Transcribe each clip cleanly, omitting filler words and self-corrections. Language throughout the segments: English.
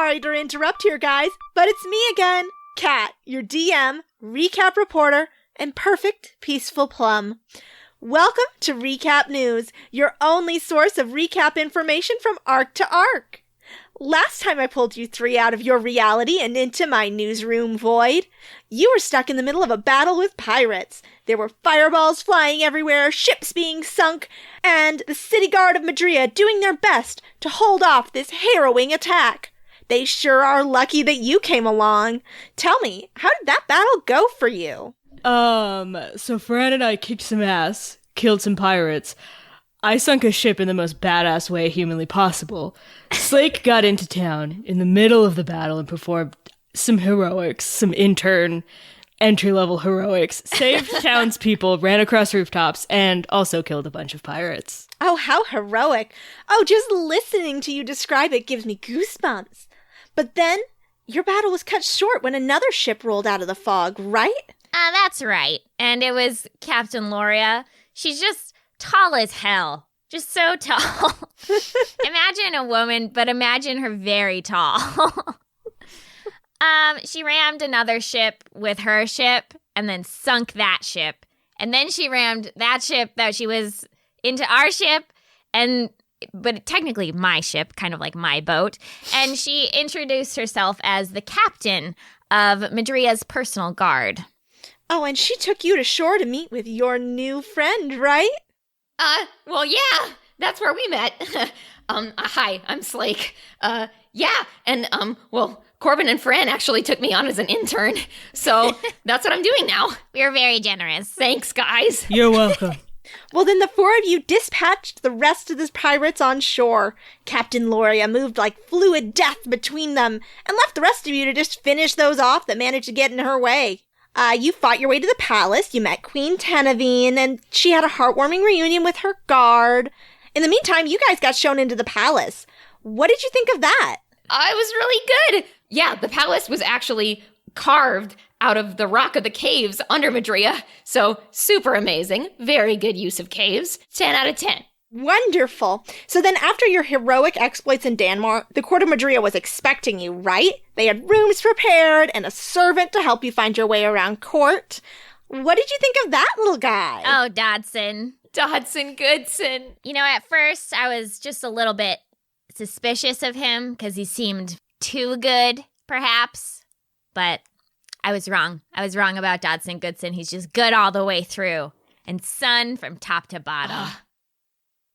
sorry to interrupt here, guys, but it's me again, Kat, your DM, recap reporter, and perfect peaceful plum. Welcome to Recap News, your only source of recap information from arc to arc. Last time I pulled you three out of your reality and into my newsroom void, you were stuck in the middle of a battle with pirates. There were fireballs flying everywhere, ships being sunk, and the city guard of Madria doing their best to hold off this harrowing attack. They sure are lucky that you came along. Tell me, how did that battle go for you? So Fran and I kicked some ass, killed some pirates. I sunk a ship in the most badass way humanly possible. Slake got into town in the middle of the battle and performed some heroics, some entry-level heroics, saved townspeople, ran across rooftops, and also killed a bunch of pirates. Oh, how heroic. Oh, just listening to you describe it gives me goosebumps. But then, your battle was cut short when another ship rolled out of the fog, right? That's right. And it was Captain Loria. She's just tall as hell. Just so tall. Imagine a woman, but imagine her very tall. She rammed another ship with her ship and then sunk that ship. And then she rammed that ship that she was into our ship, but technically my ship, kind of like my boat. And she introduced herself as the captain of Madria's personal guard. Oh, and she took you to shore to meet with your new friend, right? Well, yeah, that's where we met. Hi, I'm Slake. Corbin and Fran actually took me on as an intern, so that's what I'm doing now. We're very generous. Thanks, guys. You're welcome. Well, then the four of you dispatched the rest of the pirates on shore. Captain Loria moved like fluid death between them and left the rest of you to just finish those off that managed to get in her way. You fought your way to the palace, you met Queen Tenevine, and she had a heartwarming reunion with her guard. In the meantime, you guys got shown into the palace. What did you think of that? It was really good. Yeah, the palace was actually carved out of the rock of the caves under Madria, so super amazing. Very good use of caves. 10 out of 10. Wonderful. So then after your heroic exploits in Danmar, the court of Madria was expecting you, right? They had rooms prepared and a servant to help you find your way around court. What did you think of that little guy? Oh, Dodson. Dodson Goodson. You know, at first I was just a little bit suspicious of him because he seemed too good, perhaps. But I was wrong. I was wrong about Dodson Goodson. He's just good all the way through. And sun from top to bottom.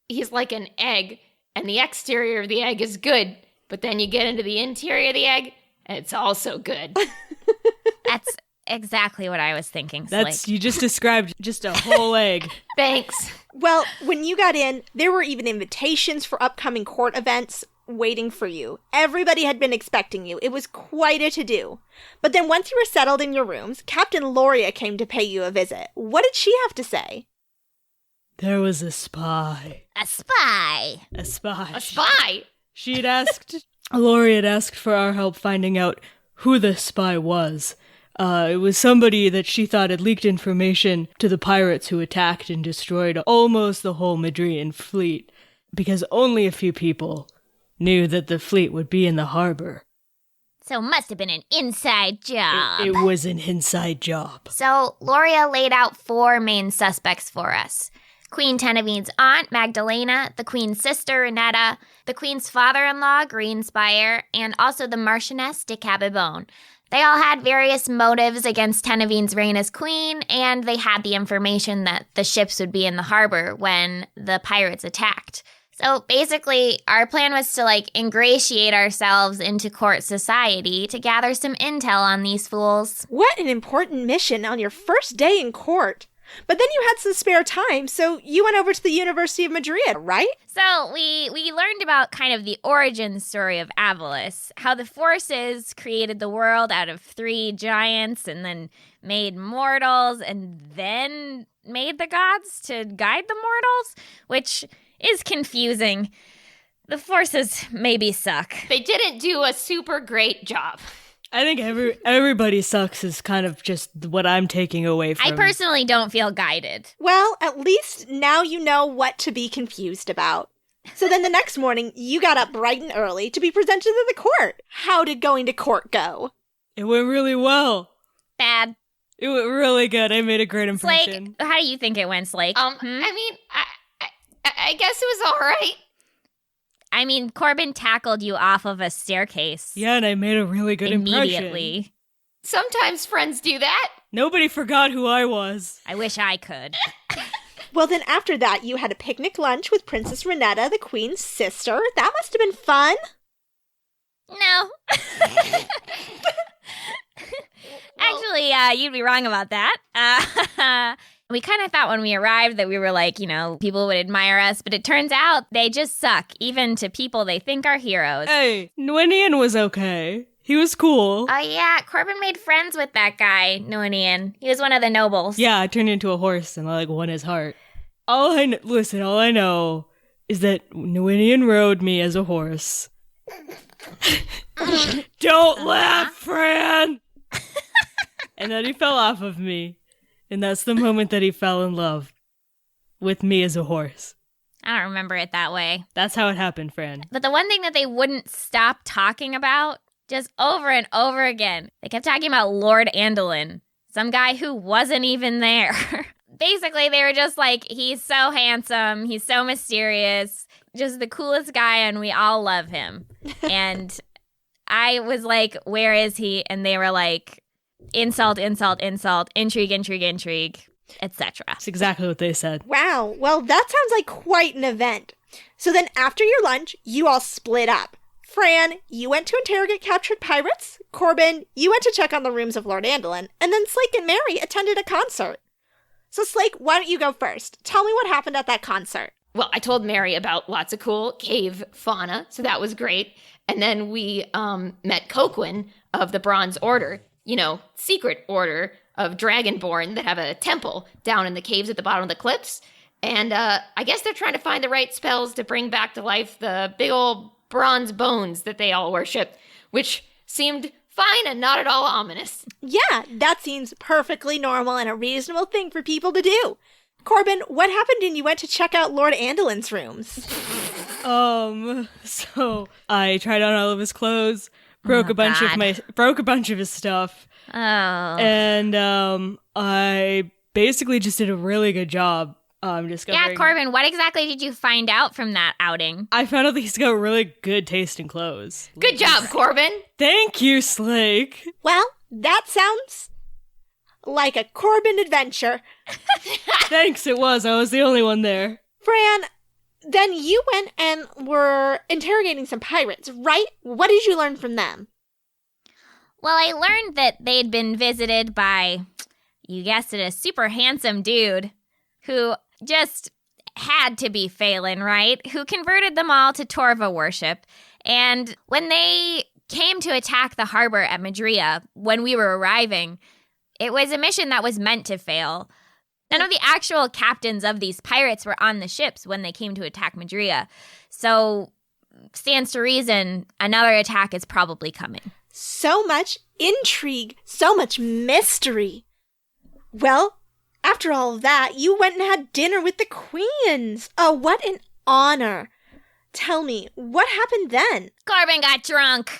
He's like an egg, and the exterior of the egg is good, but then you get into the interior of the egg, and it's also good. That's exactly what I was thinking, Slake. You just described just a whole egg. Thanks. Well, when you got in, there were even invitations for upcoming court events waiting for you. Everybody had been expecting you. It was quite a to-do. But then once you were settled in your rooms, Captain Loria came to pay you a visit. What did she have to say? There was a spy. A spy. A spy. A spy? Lori had asked for our help finding out who the spy was. It was somebody that she thought had leaked information to the pirates who attacked and destroyed almost the whole Madrian fleet, because only a few people knew that the fleet would be in the harbor. So it must have been an inside job. It was an inside job. So Loria laid out 4 main suspects for us. Queen Tenevine's aunt, Magdalena, the queen's sister, Renetta, the queen's father-in-law, Greenspire, and also the Marchioness de Cabibone. They all had various motives against Tenevine's reign as queen, and they had the information that the ships would be in the harbor when the pirates attacked. So basically, our plan was to, ingratiate ourselves into court society to gather some intel on these fools. What an important mission on your first day in court. But then you had some spare time, so you went over to the University of Madrid, right? So we learned about kind of the origin story of Avalis, how the forces created the world out of 3 giants and then made mortals and then made the gods to guide the mortals, which is confusing. The forces maybe suck. They didn't do a super great job. I think everybody sucks is kind of just what I'm taking away from. I personally don't feel guided. Well, at least now you know what to be confused about. So then the next morning, you got up bright and early to be presented to the court. How did going to court go? It went really well. Bad. It went really good. I made a great impression. Slake, how do you think it went, Slake? I mean, I guess it was all right. I mean, Corbin tackled you off of a staircase. Yeah, and I made a really good impression. Immediately. Sometimes friends do that. Nobody forgot who I was. I wish I could. Well, then after that, you had a picnic lunch with Princess Renetta, the Queen's sister. That must have been fun. No. Actually, you'd be wrong about that. We kind of thought when we arrived that we were like, people would admire us, but it turns out they just suck, even to people they think are heroes. Hey, Nwinian was okay. He was cool. Oh, yeah, Corbin made friends with that guy, Nwinian. He was one of the nobles. Yeah, I turned into a horse and I won his heart. All I know is that Nwinian rode me as a horse. Don't laugh, Fran! And then he fell off of me. And that's the moment that he fell in love with me as a horse. I don't remember it that way. That's how it happened, Fran. But the one thing that they wouldn't stop talking about, just over and over again, they kept talking about Lord Andelin, some guy who wasn't even there. Basically, they were just like, he's so handsome, he's so mysterious, just the coolest guy, and we all love him. And I was like, where is he? And they were like, insult, insult, insult, intrigue, intrigue, intrigue, etc. That's exactly what they said. Wow, well, that sounds like quite an event. So then after your lunch, you all split up. Fran, you went to interrogate captured pirates. Corbin, you went to check on the rooms of Lord Andelin. And then Slake and Mary attended a concert. So Slake, why don't you go first? Tell me what happened at that concert. Well, I told Mary about lots of cool cave fauna, so that was great. And then we met Coquin of the Bronze Order, secret order of Dragonborn that have a temple down in the caves at the bottom of the cliffs. And I guess they're trying to find the right spells to bring back to life the big old bronze bones that they all worship, which seemed fine and not at all ominous. Yeah, that seems perfectly normal and a reasonable thing for people to do. Corbin, what happened when you went to check out Lord Andelin's rooms? So I tried on all of his clothes, broke a bunch of his stuff. Oh. And I basically just did a really good job discovering. Yeah, Corbin, what exactly did you find out from that outing? I found out that he's got really good taste in clothes. Good job, Corbin. Thank you, Slake. Well, that sounds like a Corbin adventure. Thanks, it was. I was the only one there. Fran, then you went and were interrogating some pirates, right? What did you learn from them? Well, I learned that they'd been visited by, you guessed it, a super handsome dude who just had to be Phelan, right? Who converted them all to Torva worship. And when they came to attack the harbor at Madria, when we were arriving, it was a mission that was meant to fail. None of the actual captains of these pirates were on the ships when they came to attack Madria. So, stands to reason, another attack is probably coming. So much intrigue, so much mystery. Well, after all of that, you went and had dinner with the queens. Oh, what an honor. Tell me, what happened then? Corbin got drunk.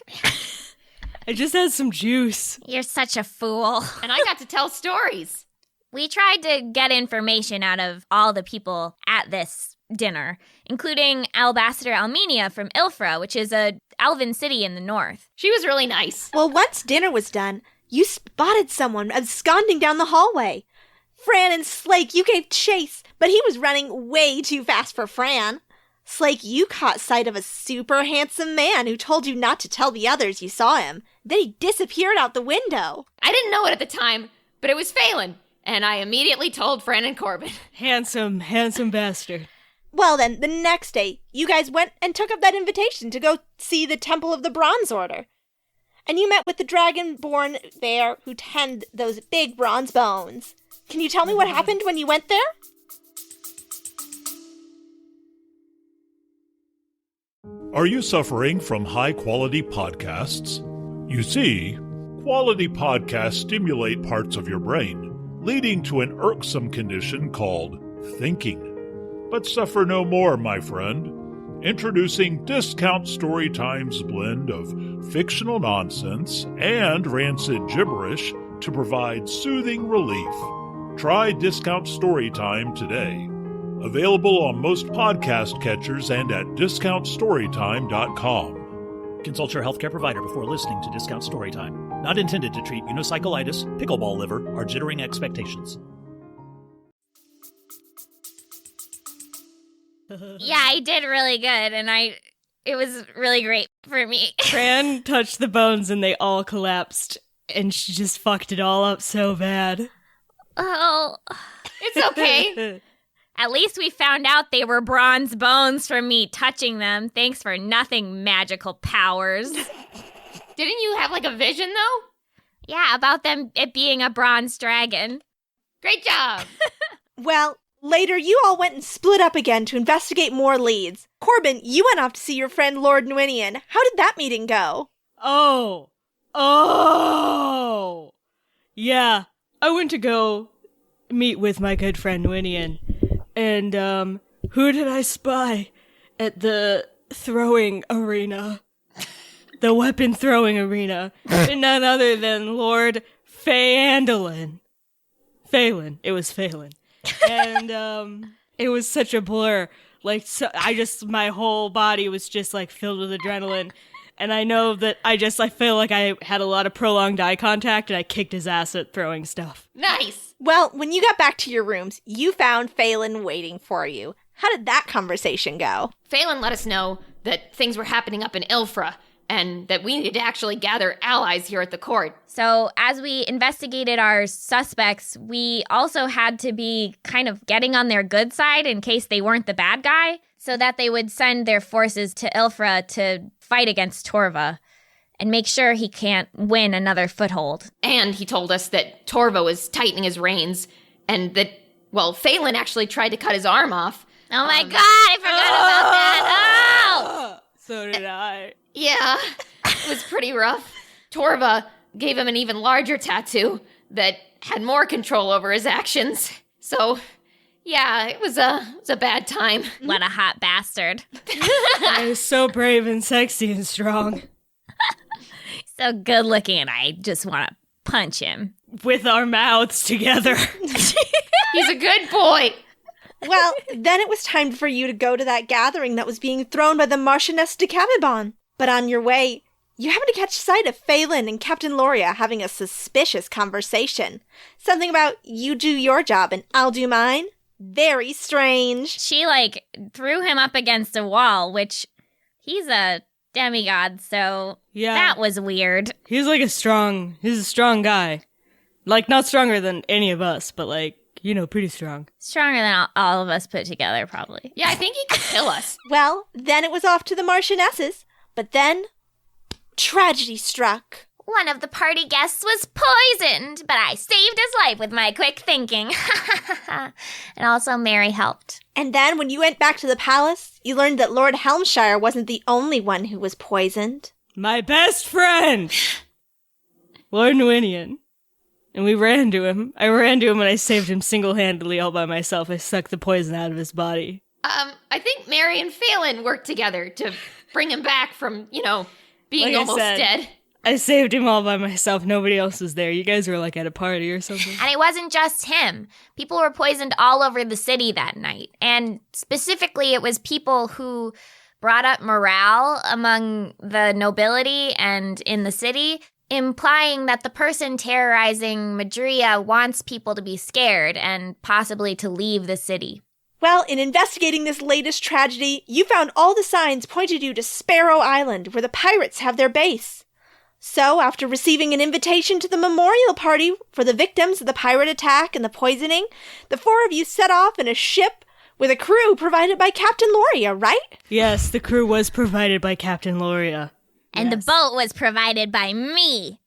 I just had some juice. You're such a fool. And I got to tell stories. We tried to get information out of all the people at this dinner, including Albassador Almenia from Ilfra, which is a elven city in the north. She was really nice. Well, once dinner was done, you spotted someone absconding down the hallway. Fran and Slake, you gave chase, but he was running way too fast for Fran. Slake, you caught sight of a super handsome man who told you not to tell the others you saw him. Then he disappeared out the window. I didn't know it at the time, but it was Phelan, and I immediately told Fran and Corbin. Handsome bastard. Well then, the next day, you guys went and took up that invitation to go see the Temple of the Bronze Order. And you met with the Dragonborn there who tend those big bronze bones. Can you tell me what happened when you went there? Are you suffering from high-quality podcasts? You see, quality podcasts stimulate parts of your brain, leading to an irksome condition called thinking. But suffer no more, my friend. Introducing Discount Storytime's blend of fictional nonsense and rancid gibberish to provide soothing relief. Try Discount Storytime today. Available on most podcast catchers and at discountstorytime.com. Consult your healthcare provider before listening to Discount Storytime. Not intended to treat unicyclitis, pickleball liver, or jittering expectations. Yeah, I did really good, and it was really great for me. Fran touched the bones and they all collapsed, and she just fucked it all up so bad. Oh, It's okay. at least we found out they were bronze bones from me touching them. Thanks for nothing, magical powers. Didn't you have like a vision though? Yeah, about it being a bronze dragon. Great job. Well, later you all went and split up again to investigate more leads. Corbin, you went off to see your friend Lord Nwinian. How did that meeting go? Oh! Yeah, I went to go meet with my good friend Winian, and, who did I spy at the throwing arena? The weapon throwing arena. And none other than Lord Phelan. It was Phelan. And, it was such a blur. Like, my whole body was just, like, filled with adrenaline. And I know that I feel like I had a lot of prolonged eye contact, and I kicked his ass at throwing stuff. Nice. Well, when you got back to your rooms, you found Phelan waiting for you. How did that conversation go? Phelan let us know that things were happening up in Ilfra, and that we needed to actually gather allies here at the court. So as we investigated our suspects, we also had to be kind of getting on their good side in case they weren't the bad guy, so that they would send their forces to Ilfra to fight against Torva and make sure he can't win another foothold. And he told us that Torva was tightening his reins, and that, well, Phelan actually tried to cut his arm off. Oh my god, I forgot about that! Oh! So did I. Yeah, it was pretty rough. Torva gave him an even larger tattoo that had more control over his actions. So, yeah, it was a bad time. What a hot bastard. I was so brave and sexy and strong. So good looking, and I just want to punch him. With our mouths together. He's a good boy. Well, then it was time for you to go to that gathering that was being thrown by the Marchioness de Cabibon. But on your way, you happen to catch sight of Phelan and Captain Loria having a suspicious conversation. Something about you do your job and I'll do mine. Very strange. She, threw him up against a wall, which he's a demigod, so Yeah. that was weird. He's a strong guy. Not stronger than any of us, but pretty strong. Stronger than all of us put together, probably. Yeah, I think he could kill us. Well, then it was off to the Marchionesses. But then, tragedy struck. One of the party guests was poisoned, but I saved his life with my quick thinking. And also Mary helped. And then when you went back to the palace, you learned that Lord Helmshire wasn't the only one who was poisoned. My best friend! Lord Nwinian. And we ran to him. I ran to him and I saved him single-handedly all by myself. I sucked the poison out of his body. I think Mary and Phelan worked together to bring him back from, being Like I almost said, dead. I saved him all by myself. Nobody else was there. You guys were at a party or something. And it wasn't just him. People were poisoned all over the city that night. And specifically, it was people who brought up morale among the nobility and in the city, implying that the person terrorizing Madria wants people to be scared and possibly to leave the city. Well, in investigating this latest tragedy, you found all the signs pointed you to Sparrow Island, where the pirates have their base. So, after receiving an invitation to the memorial party for the victims of the pirate attack and the poisoning, the four of you set off in a ship with a crew provided by Captain Loria, right? Yes, the crew was provided by Captain Loria. And Yes. the boat was provided by me.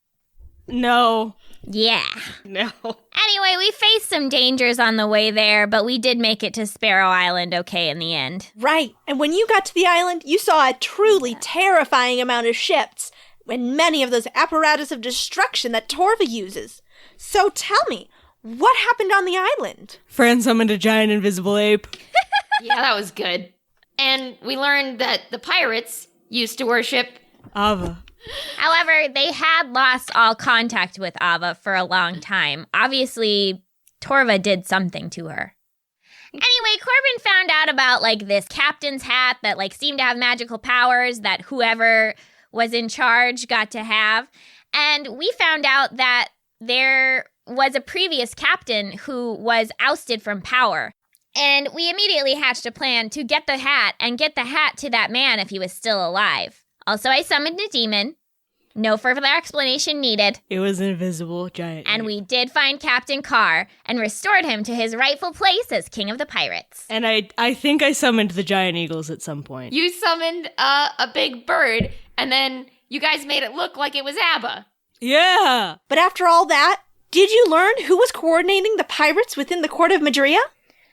No. Yeah. No. Anyway, we faced some dangers on the way there, but we did make it to Sparrow Island okay in the end. Right, and when you got to the island, you saw a truly terrifying amount of ships, and many of those apparatus of destruction that Torva uses. So tell me, what happened on the island? Fran summoned a giant invisible ape. Yeah, that was good. And we learned that the pirates used to worship Ava. However, they had lost all contact with Ava for a long time. Obviously, Torva did something to her. Anyway, Corbin found out about, like, this captain's hat that, like, seemed to have magical powers that whoever was in charge got to have. And we found out that there was a previous captain who was ousted from power. And we immediately hatched a plan to get the hat and get the hat to that man if he was still alive. Also, I summoned a demon. No further explanation needed. It was an invisible giant. And we did find Captain Carr and restored him to his rightful place as king of the pirates. And I think I summoned the giant eagles at some point. You summoned a big bird, and then you guys made it look like it was ABBA. Yeah! But after all that, did you learn who was coordinating the pirates within the court of Madria?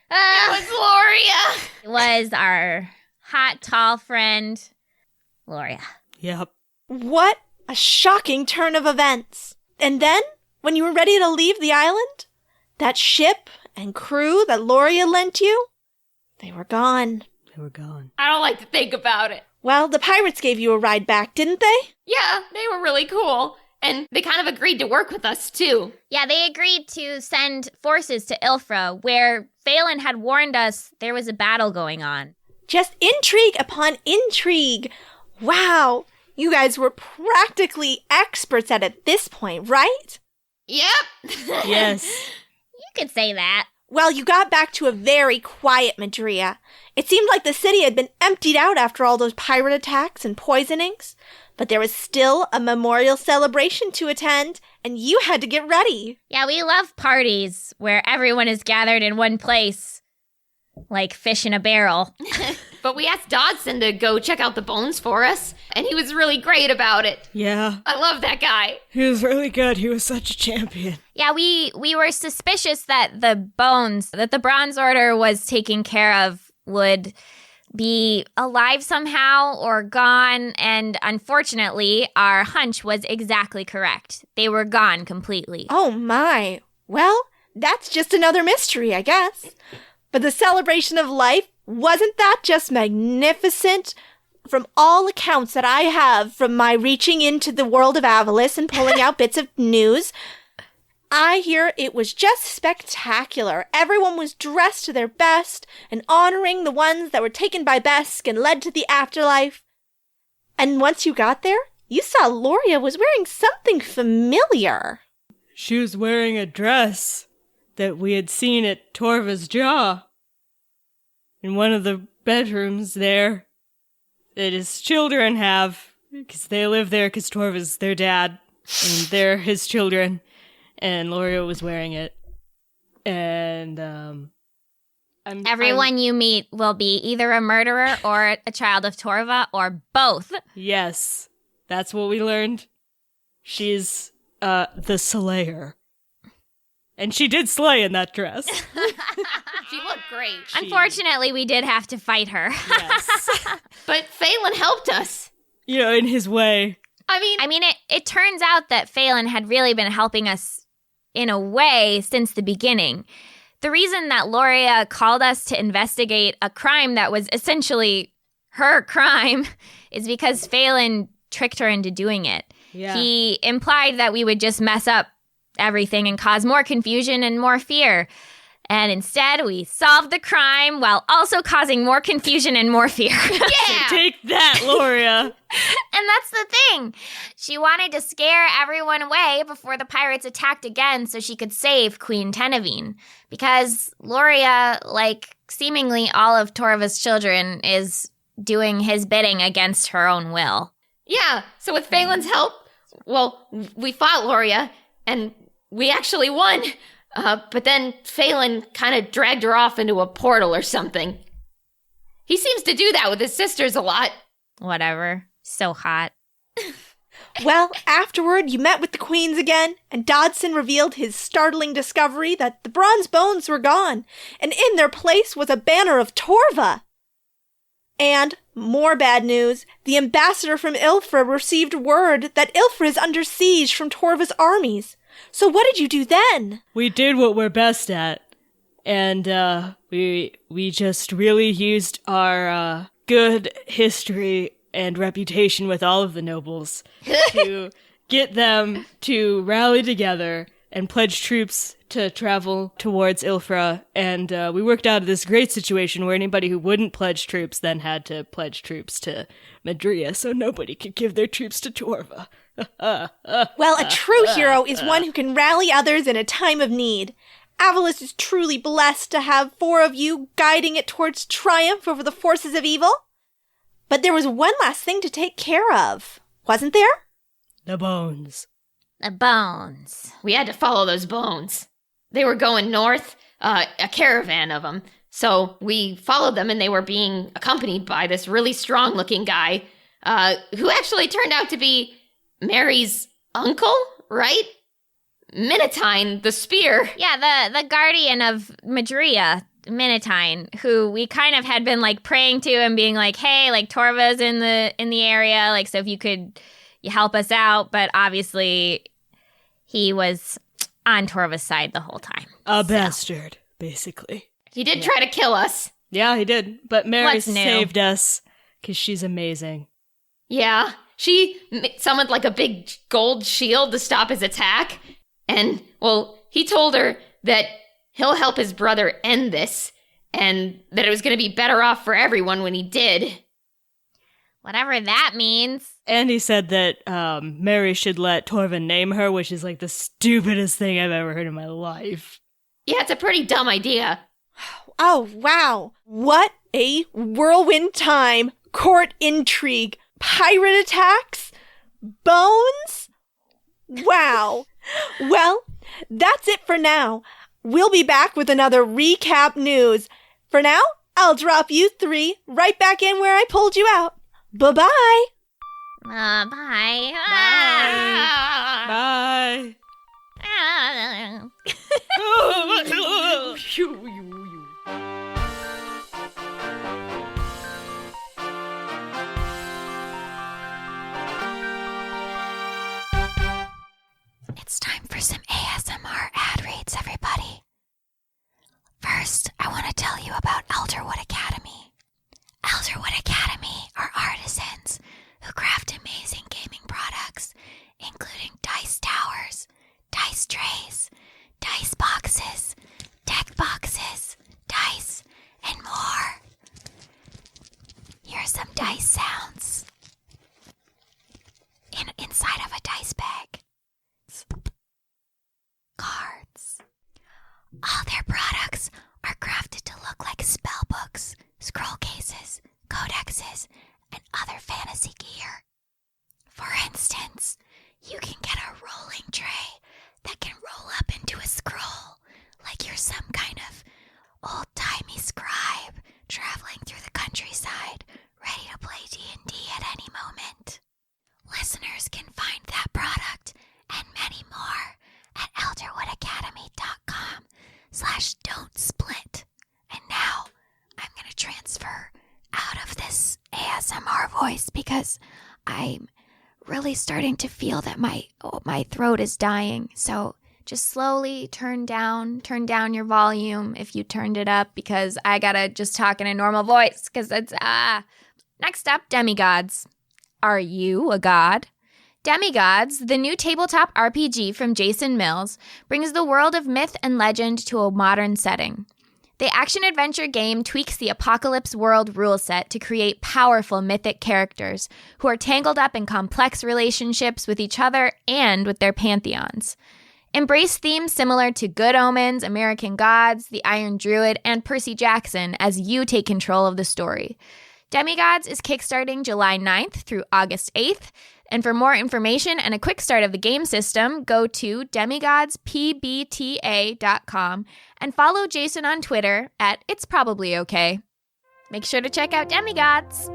It was Loria. It was our hot, tall friend, Loria. Yep. What a shocking turn of events. And then, when you were ready to leave the island, that ship and crew that Loria lent you, they were gone. They were gone. I don't like to think about it. Well, the pirates gave you a ride back, didn't they? Yeah, they were really cool. And they kind of agreed to work with us, too. Yeah, they agreed to send forces to Ilfra, where Phelan had warned us there was a battle going on. Just intrigue upon intrigue. Wow, you guys were practically experts at this point, right? Yep. Yes. You could say that. Well, you got back to a very quiet Madria. It seemed like the city had been emptied out after all those pirate attacks and poisonings. But there was still a memorial celebration to attend, and you had to get ready. Yeah, we love parties where everyone is gathered in one place, like fish in a barrel. But we asked Dodson to go check out the bones for us, and he was really great about it. Yeah. I love that guy. He was really good. He was such a champion. Yeah, we were suspicious that the bones that the Bronze Order was taking care of would be alive somehow or gone, and unfortunately, our hunch was exactly correct. They were gone completely. Oh my. Well, that's just another mystery, I guess. But the celebration of life, wasn't that just magnificent? From all accounts that I have from my reaching into the world of Avalis and pulling out bits of news, I hear it was just spectacular. Everyone was dressed to their best and honoring the ones that were taken by Besk and led to the afterlife. And once you got there, you saw Loria was wearing something familiar. She was wearing a dress that we had seen at Torva's jaw. In one of the bedrooms there that his children have, because they live there because Torva's their dad, and they're his children. And Loria was wearing it. And, Everyone you meet will be either a murderer or a child of Torva, or both. Yes, that's what we learned. She's, the Slayer. And she did slay in that dress. She looked great. Unfortunately, we did have to fight her. Yes. But Phelan helped us. You know, in his way. I mean, it turns out that Phelan had really been helping us in a way since the beginning. The reason that Loria called us to investigate a crime that was essentially her crime is because Phelan tricked her into doing it. Yeah. He implied that we would just mess up everything and cause more confusion and more fear. And instead, we solved the crime while also causing more confusion and more fear. Yeah. Take that, Loria. And that's the thing. She wanted to scare everyone away before the pirates attacked again so she could save Queen Tenevine. Because Loria, like seemingly all of Torva's children, is doing his bidding against her own will. Yeah, so with Phelan's help, well, we fought Loria, and we actually won. But then Phelan kind of dragged her off into a portal or something. He seems to do that with his sisters a lot. Whatever. So hot. Well, afterward, you met with the queens again, and Dodson revealed his startling discovery that the bronze bones were gone, and in their place was a banner of Torva. And, more bad news, the ambassador from Ilfra received word that Ilfra is under siege from Torva's armies. So what did you do then? We did what we're best at. And, we just really used our good history and reputation with all of the nobles to get them to rally together and pledge troops to travel towards Ilfra. And we worked out this great situation where anybody who wouldn't pledge troops then had to pledge troops to Madria, so nobody could give their troops to Torva. Well, a true hero is one who can rally others in a time of need. Avalis is truly blessed to have 4 of you guiding it towards triumph over the forces of evil. But there was one last thing to take care of, wasn't there? The bones. The bones. We had to follow those bones. They were going north, a caravan of them. So we followed them, and they were being accompanied by this really strong-looking guy who actually turned out to be Mary's uncle, right? Minotine, the spear. Yeah, the guardian of Madria, Minotine, who we kind of had been like praying to and being like, hey, like Torva's in the area, like so if you could help us out, but obviously he was on Torva's side the whole time. A bastard, basically. He did try to kill us. Yeah, he did. But Mary What's new? saved us because she's amazing. Yeah, she summoned like a big gold shield to stop his attack. And, well, he told her that he'll help his brother end this and that it was going to be better off for everyone when he did. Whatever that means. And he said that Mary should let Torva name her, which is like the stupidest thing I've ever heard in my life. Yeah, it's a pretty dumb idea. Oh, wow. What a whirlwind time. Court intrigue. Pirate attacks. Bones. Wow. Well, that's it for now. We'll be back with another recap news. For now, I'll drop you 3 right back in where I pulled you out. Bye-bye. Bye. Bye. Ah. It's time for some ASMR ad reads, everybody. First, I want to tell you about Elderwood Academy. Elderwood Academy are artisans who craft amazing gaming products, including dice towers, dice trays, dice boxes, deck boxes, dice, and more. Here are some dice sounds inside of a dice bag. Cards. All their products are crafted to look like spell books, scroll cases, codexes, and other fantasy gear. For instance, you can get a rolling tray that can roll up into a scroll, like you're some kind of old-timey scribe traveling through the countryside, ready to play D&D at any moment. Listeners can find that product and many more at elderwoodacademy.com/don'tsplit. And now I'm going to transfer out of this ASMR voice because I'm really starting to feel that my throat is dying. So just slowly turn down your volume if you turned it up, because I got to just talk in a normal voice because it's Next up, demigods. Are you a god? Demigods, the new tabletop RPG from Jason Mills, brings the world of myth and legend to a modern setting. The action-adventure game tweaks the Apocalypse World rule set to create powerful mythic characters who are tangled up in complex relationships with each other and with their pantheons. Embrace themes similar to Good Omens, American Gods, The Iron Druid, and Percy Jackson as you take control of the story. Demigods is kickstarting July 9th through August 8th, and for more information and a quick start of the game system, go to demigodspbta.com and follow Jason on Twitter at It's Probably Okay. Make sure to check out Demigods!